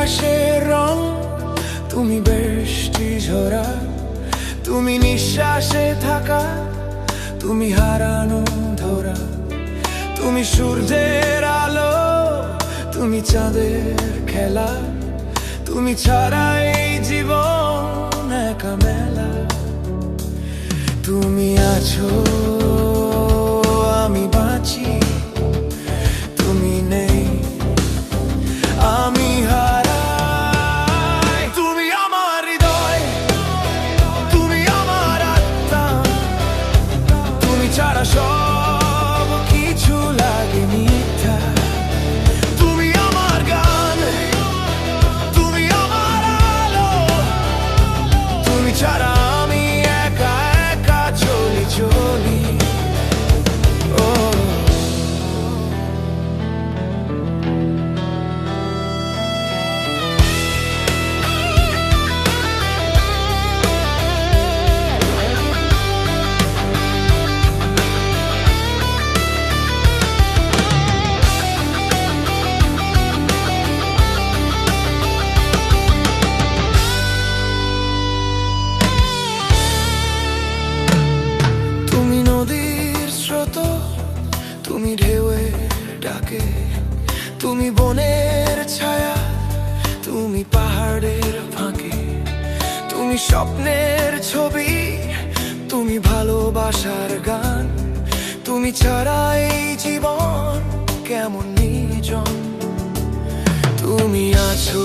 আকাশের রং, তুমি বৃষ্টি ঝরা, তুমি নিঃশ্বাসে থাকা, তুমি হারানো ধরা, তুমি সূর্যের আলো, তুমি চাঁদের খেলা, তুমি ছাড়া এই জীবন একা মেলা। তুমি আছো আমি বাঁচি, তুমি নেই আমি হারাই। তুমি আমার হৃদয়, তুমি আমার আত্মা, তুমি ছাড়া সব কিছু লাগে মিথ্যা। তুমি আমার গান, তুমি আমার আলো, তুমি ছাড়া আমি একা একা চলি চলি। তুমি ঢেউয়ের ডাকে, তুমি বনের ছায়া, তুমি পাহাড়ের ফাঁকে, তুমি স্বপ্নের ছবি, তুমি ভালোবাসার গান, তুমি ছাড়া এই জীবন কেমন নির্জন। তুমি আছো